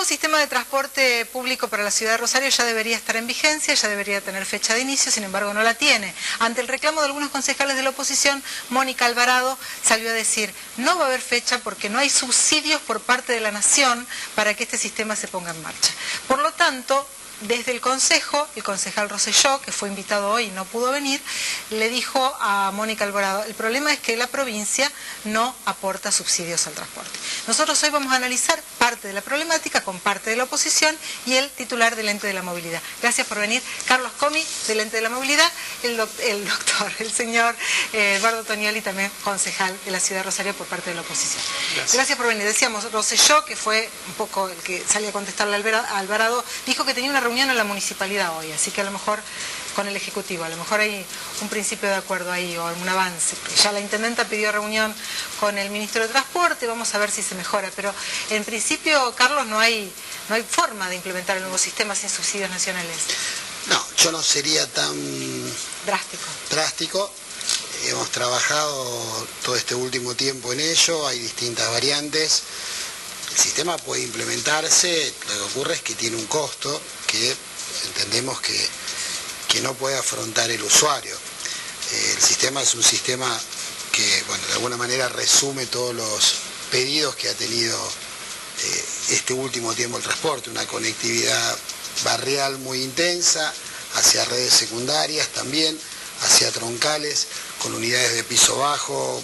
nuevo sistema de transporte público para la ciudad de Rosario ya debería estar en vigencia, ya debería tener fecha de inicio, sin embargo no la tiene. Ante el reclamo de algunos concejales de la oposición, Mónica Alvarado salió a decir: no va a haber fecha porque no hay subsidios por parte de la Nación para que este sistema se ponga en marcha. Por lo tanto, desde el Consejo, el concejal Rosselló, que fue invitado hoy y no pudo venir, le dijo a Mónica Alvarado: el problema es que la provincia no aporta subsidios al transporte. Nosotros hoy vamos a analizar parte de la problemática con parte de la oposición y el titular del Ente de la Movilidad. Gracias por venir, Carlos Comi, del Ente de la Movilidad, el señor Eduardo Tonioli, también concejal de la ciudad de Rosario por parte de la oposición. Gracias por venir. Decíamos, Rosselló, que fue un poco el que salió a contestarle a Alvarado, dijo que tenía una reunión en la municipalidad hoy, así que a lo mejor con el Ejecutivo, a lo mejor hay un principio de acuerdo ahí o un avance. Ya la intendenta pidió reunión con el ministro de Transporte, vamos a ver si se mejora, pero en principio, Carlos, no hay forma de implementar el nuevo sistema sin subsidios nacionales. No, yo no sería tan drástico. Hemos trabajado todo este último tiempo en ello, hay distintas variantes. El sistema puede implementarse, lo que ocurre es que tiene un costo que entendemos que no puede afrontar el usuario. El sistema es un sistema que, bueno, de alguna manera resume todos los pedidos que ha tenido este último tiempo el transporte, una conectividad barrial muy intensa, hacia redes secundarias también, hacia troncales, con unidades de piso bajo,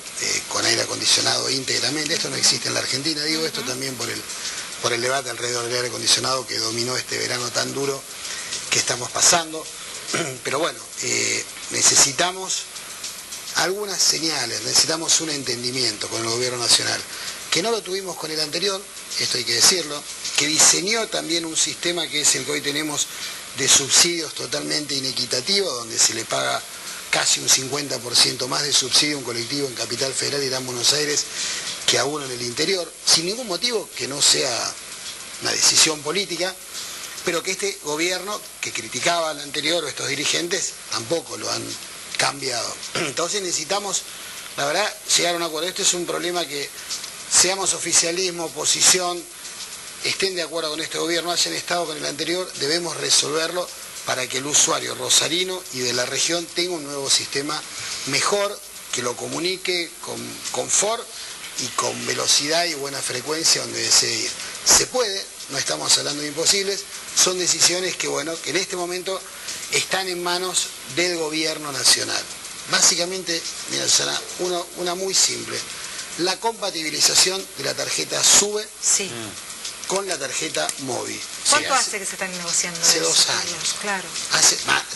con aire acondicionado íntegramente. Esto no existe en la Argentina, digo esto también por el debate alrededor del aire acondicionado que dominó este verano tan duro que estamos pasando. Pero bueno, necesitamos algunas señales, necesitamos un entendimiento con el gobierno nacional, que no lo tuvimos con el anterior, esto hay que decirlo, que diseñó también un sistema que es el que hoy tenemos de subsidios totalmente inequitativo, donde se le paga casi un 50% más de subsidio a un colectivo en Capital Federal y Gran Buenos Aires que a uno en el interior, sin ningún motivo que no sea una decisión política, pero que este gobierno que criticaba al anterior o estos dirigentes tampoco lo han cambiado. Entonces necesitamos, la verdad, llegar a un acuerdo. Este es un problema que, seamos oficialismo, oposición, estén de acuerdo con este gobierno, hayan estado con el anterior, debemos resolverlo para que el usuario rosarino y de la región tenga un nuevo sistema mejor, que lo comunique con confort y con velocidad y buena frecuencia donde desee ir. Se puede, no estamos hablando de imposibles, son decisiones que, bueno, que en este momento están en manos del gobierno nacional. Básicamente, mira, Susana, una muy simple, la compatibilización de la tarjeta SUBE con la tarjeta móvil. ¿Cuánto hace que se están negociando? Hace 2 años. Claro.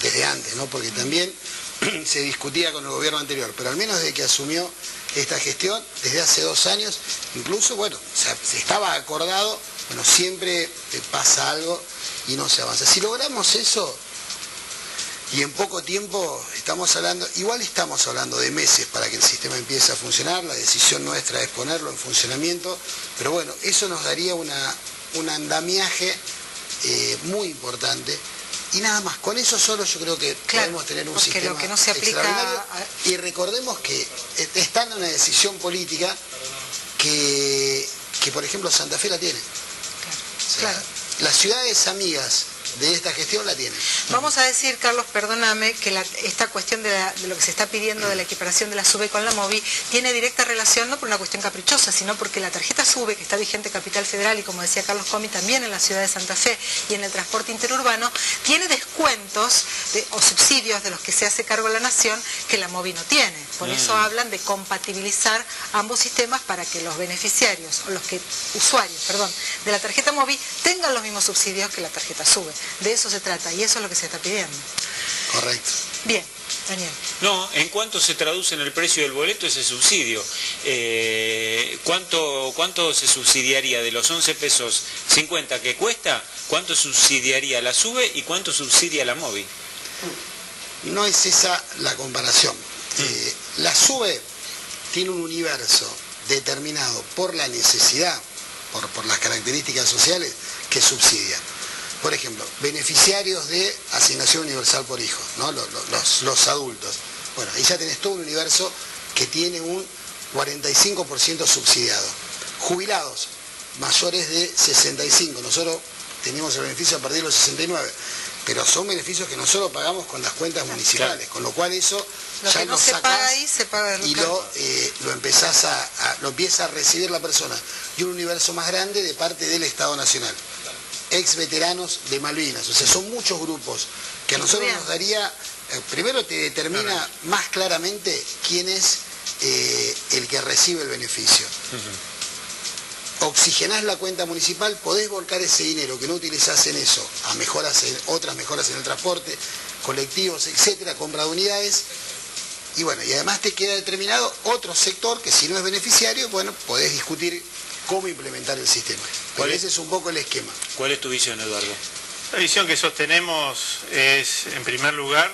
Desde antes, ¿no? Porque también se discutía con el gobierno anterior, pero al menos desde que asumió esta gestión, desde hace 2 años, incluso, bueno, se estaba acordado, bueno, siempre pasa algo y no se avanza. Si logramos eso, y en poco tiempo estamos hablando de meses para que el sistema empiece a funcionar, la decisión nuestra es ponerlo en funcionamiento, pero bueno, eso nos daría un andamiaje muy importante. Y nada más, con eso solo yo creo que podemos tener un sistema lo que no se aplica extraordinario. Y recordemos que está en una decisión política que por ejemplo, Santa Fe la tiene. Claro. Las ciudades amigas de esta gestión la tienen. Vamos a decir, Carlos, perdóname, que esta cuestión de lo que se está pidiendo de la equiparación de la SUBE con la MOVI tiene directa relación, no por una cuestión caprichosa, sino porque la tarjeta SUBE, que está vigente en Capital Federal y, como decía Carlos Comi, también en la ciudad de Santa Fe y en el transporte interurbano, tiene descuentos o subsidios de los que se hace cargo la Nación que la MOVI no tiene. Por eso hablan de compatibilizar ambos sistemas para que los beneficiarios, o usuarios de la tarjeta MOVI tengan los mismos subsidios que la tarjeta SUBE. De eso se trata y eso es lo que se está pidiendo. Correcto. Bien, Daniel. No, ¿en cuánto se traduce en el precio del boleto ese subsidio? ¿Cuánto se subsidiaría de los 11 pesos 50 que cuesta? ¿Cuánto subsidiaría la SUBE y cuánto subsidia la MOVI? No es esa la comparación. La SUBE tiene un universo determinado por la necesidad, por las características sociales, que subsidia. Por ejemplo, beneficiarios de asignación universal por hijo, ¿no? Los adultos. Bueno, ahí ya tenés todo un universo que tiene un 45% subsidiado. Jubilados, mayores de 65. Nosotros tenemos el beneficio a partir de los 69. Pero son beneficios que nosotros pagamos con las cuentas municipales, claro. Con lo cual eso lo ya que no lo se sacás paga ahí, se paga y lo empezás lo empieza a recibir la persona y un universo más grande de parte del Estado Nacional. Ex veteranos de Malvinas, o sea, son muchos grupos que a nosotros nos daría, primero te determina más claramente quién es el que recibe el beneficio. Oxigenás la cuenta municipal, podés volcar ese dinero que no utilizás en eso a otras mejoras en el transporte, colectivos, etcétera, compra de unidades, y bueno, y además te queda determinado otro sector que si no es beneficiario, bueno, podés discutir cómo implementar el sistema. Pero ese es un poco el esquema. ¿Cuál es tu visión, Eduardo? La visión que sostenemos es, en primer lugar,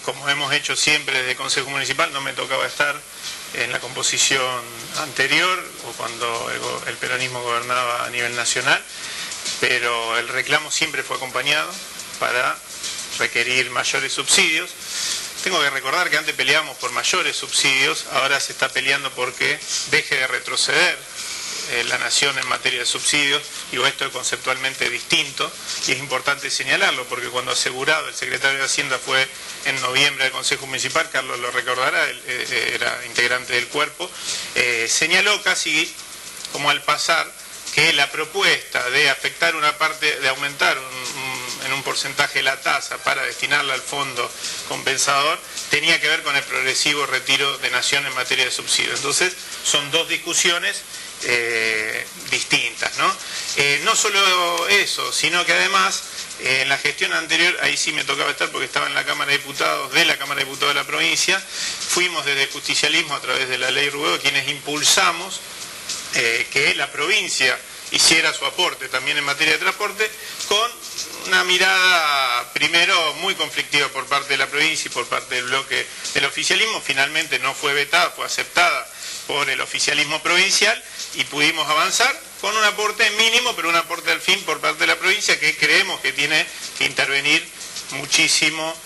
como hemos hecho siempre desde el Consejo Municipal, no me tocaba estar en la composición anterior o cuando el peronismo gobernaba a nivel nacional, pero el reclamo siempre fue acompañado para requerir mayores subsidios. Tengo que recordar que antes peleábamos por mayores subsidios, ahora se está peleando porque deje de retroceder la nación en materia de subsidios. Digo, esto es conceptualmente distinto y es importante señalarlo porque cuando asegurado el secretario de Hacienda fue en noviembre del Consejo Municipal, Carlos lo recordará, él era integrante del cuerpo, señaló casi como al pasar que la propuesta de afectar una parte, de aumentar en un porcentaje la tasa para destinarla al fondo compensador, tenía que ver con el progresivo retiro de nación en materia de subsidios. Entonces, son dos discusiones distintas, ¿no? No solo eso, sino que además en la gestión anterior, ahí sí me tocaba estar porque estaba en la Cámara de Diputados, de la Cámara de Diputados de la provincia, fuimos desde el justicialismo a través de la ley Rubeo quienes impulsamos que la provincia hiciera su aporte también en materia de transporte, con una mirada primero muy conflictiva por parte de la provincia y por parte del bloque del oficialismo. Finalmente no fue vetada, fue aceptada por el oficialismo provincial y pudimos avanzar con un aporte mínimo, pero un aporte al fin por parte de la provincia que creemos que tiene que intervenir muchísimo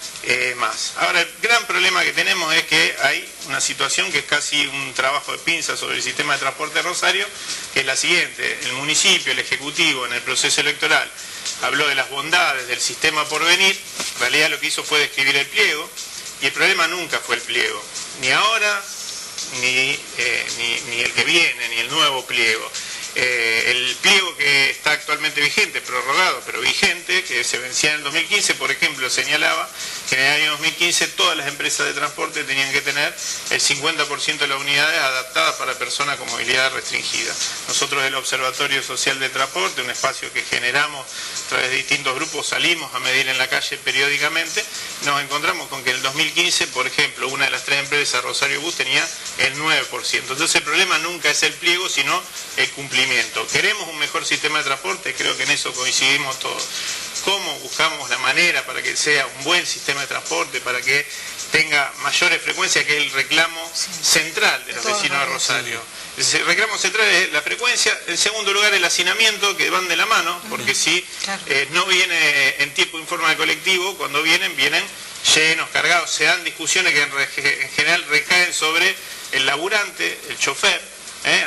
más. Ahora, el gran problema que tenemos es que hay una situación que es casi un trabajo de pinza sobre el sistema de transporte de Rosario, que es la siguiente: el municipio, el ejecutivo en el proceso electoral habló de las bondades del sistema por venir, en realidad lo que hizo fue describir el pliego, y el problema nunca fue el pliego, ni ahora, ni el que viene, ni el nuevo pliego. El pliego que está actualmente vigente, prorrogado, pero vigente, que se vencía en el 2015, por ejemplo, señalaba que en el año 2015 todas las empresas de transporte tenían que tener el 50% de las unidades adaptadas para personas con movilidad restringida. Nosotros del Observatorio Social de Transporte, un espacio que generamos a través de distintos grupos, salimos a medir en la calle periódicamente, nos encontramos con que en el 2015, por ejemplo, una de las 3 empresas, Rosario Bus, tenía el 9%. Entonces el problema nunca es el pliego, sino el cumplimiento. Queremos un mejor sistema de transporte, creo que en eso coincidimos todos. ¿Cómo buscamos la manera para que sea un buen sistema de transporte, para que tenga mayores frecuencias, que es el reclamo central de los vecinos de Rosario? El reclamo central es la frecuencia, en segundo lugar el hacinamiento, que van de la mano, porque si no viene en tiempo y forma de colectivo, cuando vienen llenos, cargados. Se dan discusiones que en general recaen sobre el laburante, el chofer.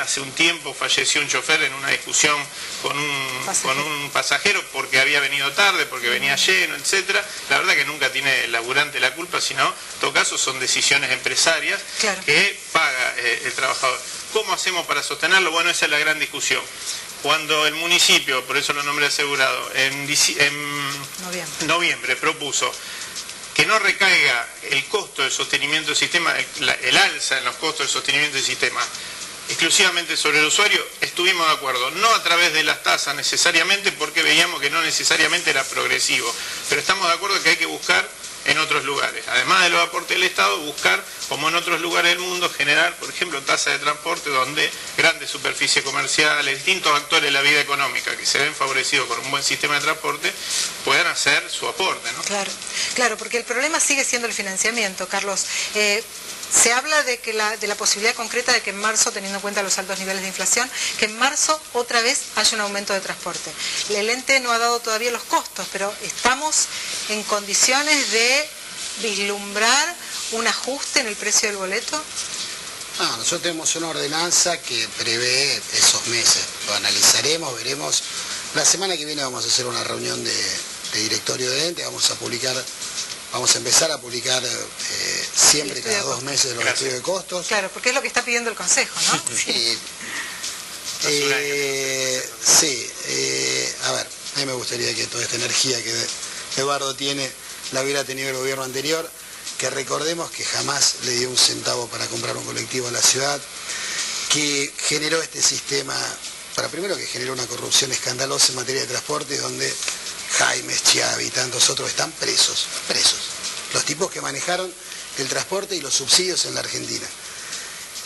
Hace un tiempo falleció un chofer en una discusión con un pasajero porque había venido tarde, porque venía lleno, etcétera. La verdad que nunca tiene el laburante la culpa, sino en todo caso son decisiones empresarias que paga el trabajador. ¿Cómo hacemos para sostenerlo? Bueno, esa es la gran discusión. Cuando el municipio, por eso lo nombré asegurado, en noviembre propuso que no recaiga el costo del sostenimiento del sistema, el alza en los costos del sostenimiento del sistema, exclusivamente sobre el usuario, estuvimos de acuerdo, no a través de las tasas necesariamente, porque veíamos que no necesariamente era progresivo, pero estamos de acuerdo que hay que buscar en otros lugares, además de los aportes del Estado, buscar, como en otros lugares del mundo, generar, por ejemplo, tasas de transporte donde grandes superficies comerciales, distintos actores de la vida económica que se ven favorecidos con un buen sistema de transporte, puedan hacer su aporte, ¿no? Claro, porque el problema sigue siendo el financiamiento, Carlos. Se habla de la posibilidad concreta de que en marzo, teniendo en cuenta los altos niveles de inflación, que en marzo otra vez haya un aumento de transporte. El ente no ha dado todavía los costos, pero estamos en condiciones de vislumbrar un ajuste en el precio del boleto. No, nosotros tenemos una ordenanza que prevé esos meses. Lo analizaremos, veremos. La semana que viene vamos a hacer una reunión de directorio de ente, vamos a empezar a publicar siempre cada 2 meses los estudios de costos. Claro, porque es lo que está pidiendo el Consejo, ¿no? Sí. A ver, a mí me gustaría que toda esta energía que Eduardo tiene la hubiera tenido el gobierno anterior, que recordemos que jamás le dio un centavo para comprar un colectivo a la ciudad, que generó este sistema, primero que generó una corrupción escandalosa en materia de transporte, donde Jaime, Schiavi y tantos otros están presos. Los tipos que manejaron el transporte y los subsidios en la Argentina.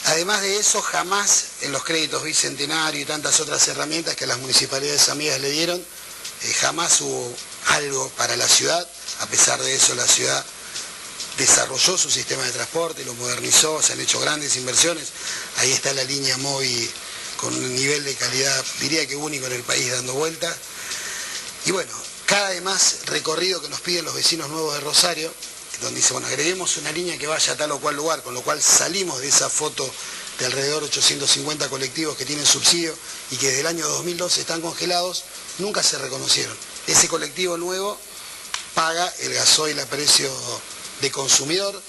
Además de eso, jamás en los créditos bicentenario y tantas otras herramientas que las municipalidades amigas le dieron, jamás hubo algo para la ciudad. A pesar de eso, la ciudad desarrolló su sistema de transporte, lo modernizó, se han hecho grandes inversiones. Ahí está la línea móvil con un nivel de calidad, diría que único en el país, dando vueltas. Y bueno, cada vez más recorrido que nos piden los vecinos nuevos de Rosario, donde dice, bueno, agreguemos una línea que vaya a tal o cual lugar, con lo cual salimos de esa foto de alrededor de 850 colectivos que tienen subsidio y que desde el año 2012 están congelados, nunca se reconocieron. Ese colectivo nuevo paga el gasoil a precio de consumidor,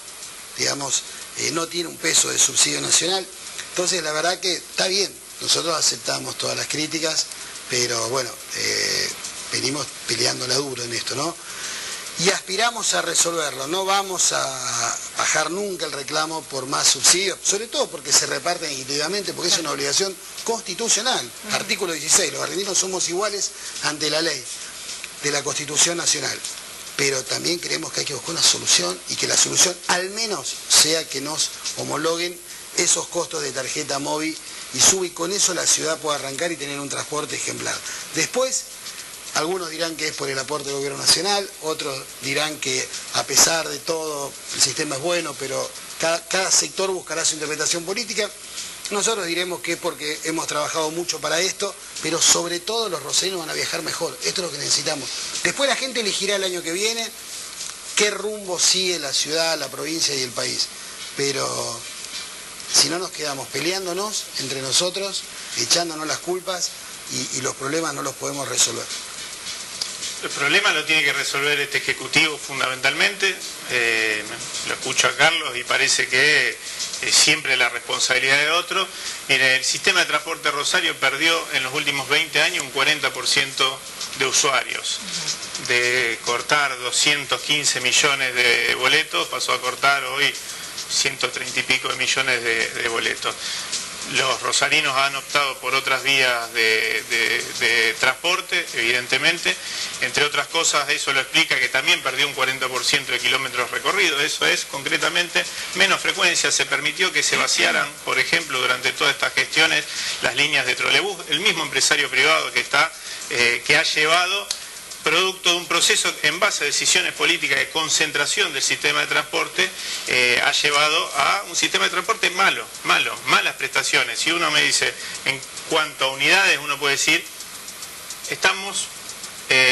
digamos, no tiene un peso de subsidio nacional. Entonces, la verdad que está bien, nosotros aceptamos todas las críticas, pero bueno, venimos peleándola duro en esto, ¿no? Y aspiramos a resolverlo, no vamos a bajar nunca el reclamo por más subsidios, sobre todo porque se reparten equitativamente, porque es una obligación constitucional. Artículo 16, los argentinos somos iguales ante la ley de la Constitución Nacional, pero también creemos que hay que buscar una solución y que la solución al menos sea que nos homologuen esos costos de tarjeta móvil y con eso la ciudad pueda arrancar y tener un transporte ejemplar. Después, algunos dirán que es por el aporte del gobierno nacional, otros dirán que a pesar de todo el sistema es bueno, pero cada sector buscará su interpretación política. Nosotros diremos que es porque hemos trabajado mucho para esto, pero sobre todo los rosarinos van a viajar mejor. Esto es lo que necesitamos. Después la gente elegirá el año que viene qué rumbo sigue la ciudad, la provincia y el país. Pero si no nos quedamos peleándonos entre nosotros, echándonos las culpas y los problemas no los podemos resolver. El problema lo tiene que resolver este Ejecutivo fundamentalmente. Lo escucho a Carlos y parece que es siempre la responsabilidad de otro. Mire, el sistema de transporte Rosario perdió en los últimos 20 años un 40% de usuarios. De cortar 215 millones de boletos, pasó a cortar hoy 130 y pico de millones de boletos. Los rosarinos han optado por otras vías de transporte, evidentemente. Entre otras cosas, eso lo explica que también perdió un 40% de kilómetros recorridos. Eso es, concretamente, menos frecuencia. Se permitió que se vaciaran, por ejemplo, durante todas estas gestiones, las líneas de trolebús. El mismo empresario privado que ha llevado, producto de un proceso en base a decisiones políticas de concentración del sistema de transporte, ha llevado a un sistema de transporte malas prestaciones. Si uno me dice, en cuanto a unidades, uno puede decir, estamos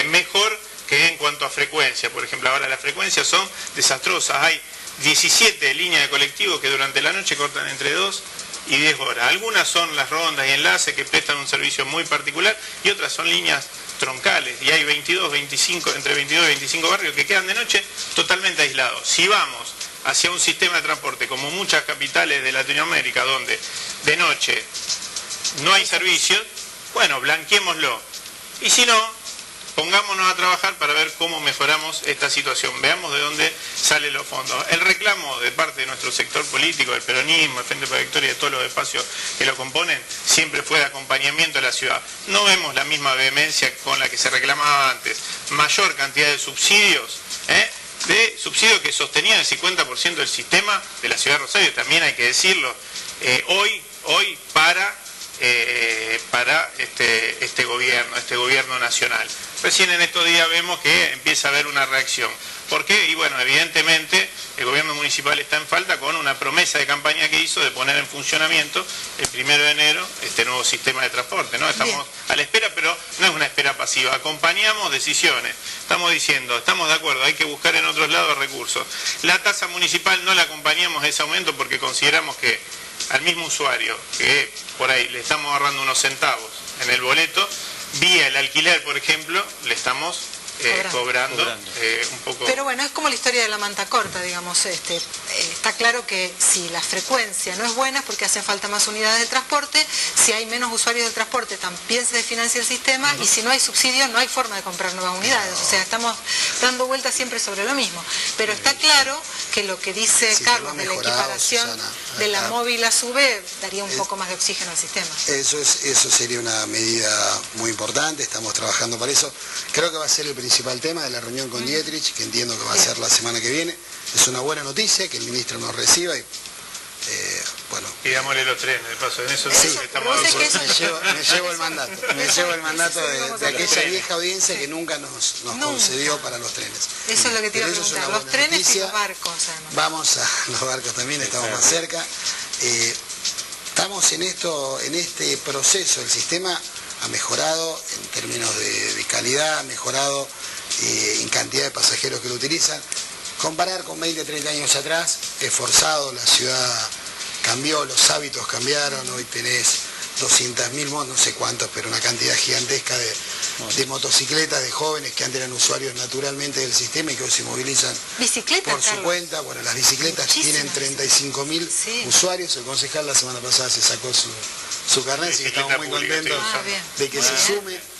mejor que en cuanto a frecuencia. Por ejemplo, ahora las frecuencias son desastrosas. Hay 17 líneas de colectivos que durante la noche cortan entre 2 y 10 horas. Algunas son las rondas y enlaces que prestan un servicio muy particular y otras son líneas troncales, y hay entre 22 y 25 barrios que quedan de noche totalmente aislados. Si vamos hacia un sistema de transporte como muchas capitales de Latinoamérica, donde de noche no hay servicios, bueno, blanqueémoslo. Y si no, pongámonos a trabajar para ver cómo mejoramos esta situación. Veamos de dónde salen los fondos. El reclamo de parte de nuestro sector político, del peronismo, el Frente para la Victoria y de todos los espacios que lo componen, siempre fue de acompañamiento a la ciudad. No vemos la misma vehemencia con la que se reclamaba antes. Mayor cantidad de subsidios, que sostenían el 50% del sistema de la ciudad de Rosario, también hay que decirlo, hoy para este gobierno nacional. Recién en estos días vemos que empieza a haber una reacción. ¿Por qué? Y bueno, evidentemente el gobierno municipal está en falta con una promesa de campaña que hizo de poner en funcionamiento el 1 de enero este nuevo sistema de transporte, ¿no? Estamos a la espera, pero no es una espera pasiva. Acompañamos decisiones. Estamos diciendo, estamos de acuerdo, hay que buscar en otros lados recursos. La tasa municipal no la acompañamos a ese aumento porque consideramos que al mismo usuario, que por ahí le estamos ahorrando unos centavos en el boleto, vía el alquiler, por ejemplo, le estamos cobrando un poco. Pero bueno, es como la historia de la manta corta, digamos. Está claro que si la frecuencia no es buena es porque hacen falta más unidades de transporte, si hay menos usuarios del transporte también se desfinancia el sistema, y si no hay subsidio no hay forma de comprar nuevas unidades. O sea, estamos dando vueltas siempre sobre lo mismo. Pero está claro que lo que dice Carlos de la equiparación de la móvil a SUBE daría un poco más de oxígeno al sistema. Eso sería una medida muy importante, estamos trabajando para eso. Creo que va a ser el principal tema de la reunión con Dietrich, que entiendo que va a ser la semana que viene. Es una buena noticia que el ministro nos reciba y bueno. Pidámosle los trenes, de paso, en eso sí, estamos me llevo el mandato de aquella vieja audiencia que nunca nos concedió para los trenes. Eso es lo que te iba a preguntar, los trenes noticia. Y los barcos. Vamos a los barcos también, estamos más cerca. Estamos en este proceso, el sistema ha mejorado en términos de calidad, ha mejorado en cantidad de pasajeros que lo utilizan. Comparar con 20, 30 años atrás, es forzado, la ciudad cambió, los hábitos cambiaron, hoy tenés 200.000, no sé cuántos, pero una cantidad gigantesca de motocicletas, de jóvenes que antes eran usuarios naturalmente del sistema y que hoy se movilizan por su cuenta. Bueno, las bicicletas tienen 35.000 usuarios, el concejal la semana pasada se sacó su carnet, así que estamos muy contentos de que se sume.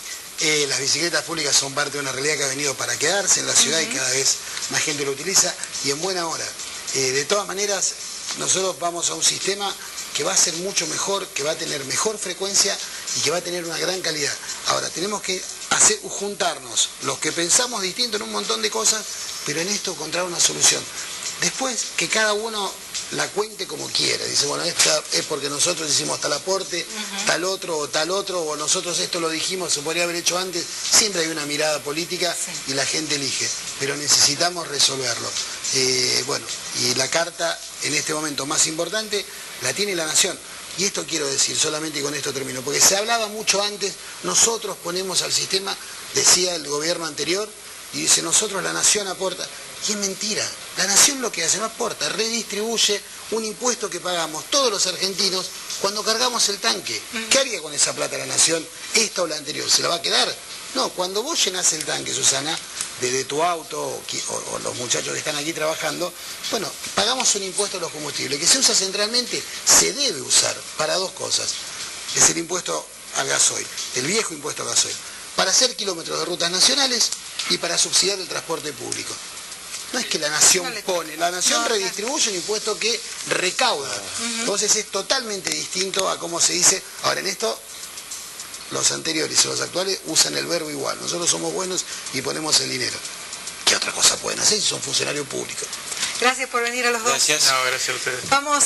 Las bicicletas públicas son parte de una realidad que ha venido para quedarse en la ciudad y cada vez más gente lo utiliza y en buena hora. De todas maneras, nosotros vamos a un sistema que va a ser mucho mejor, que va a tener mejor frecuencia y que va a tener una gran calidad. Ahora, tenemos que juntarnos los que pensamos distinto en un montón de cosas, pero en esto encontrar una solución. Después, que cada uno la cuente como quiera. Dice, bueno, esta es porque nosotros hicimos tal aporte, tal otro, o nosotros esto lo dijimos, se podría haber hecho antes. Siempre hay una mirada política y la gente elige, pero necesitamos resolverlo. Bueno, y la carta en este momento más importante la tiene la Nación. Y esto quiero decir, solamente y con esto termino, porque se hablaba mucho antes, nosotros ponemos al sistema, decía el gobierno anterior, y dice, nosotros la Nación aporta. Y es mentira, la Nación lo que hace no aporta, redistribuye un impuesto que pagamos todos los argentinos cuando cargamos el tanque. ¿Qué haría con esa plata la Nación, esta o la anterior? ¿Se la va a quedar? No, cuando vos llenás el tanque, Susana, de tu auto o los muchachos que están aquí trabajando, bueno, pagamos un impuesto a los combustibles que se usa centralmente, se debe usar para dos cosas. Es el impuesto al gasoil, el viejo impuesto al gasoil, para hacer kilómetros de rutas nacionales y para subsidiar el transporte público. No es que la Nación pone, la Nación redistribuye un impuesto que recauda. Entonces es totalmente distinto a cómo se dice. Ahora, en esto, los anteriores y los actuales usan el verbo igual. Nosotros somos buenos y ponemos el dinero. ¿Qué otra cosa pueden hacer si son funcionarios públicos? Gracias por venir a los dos. Gracias. No, gracias a ustedes. Vamos a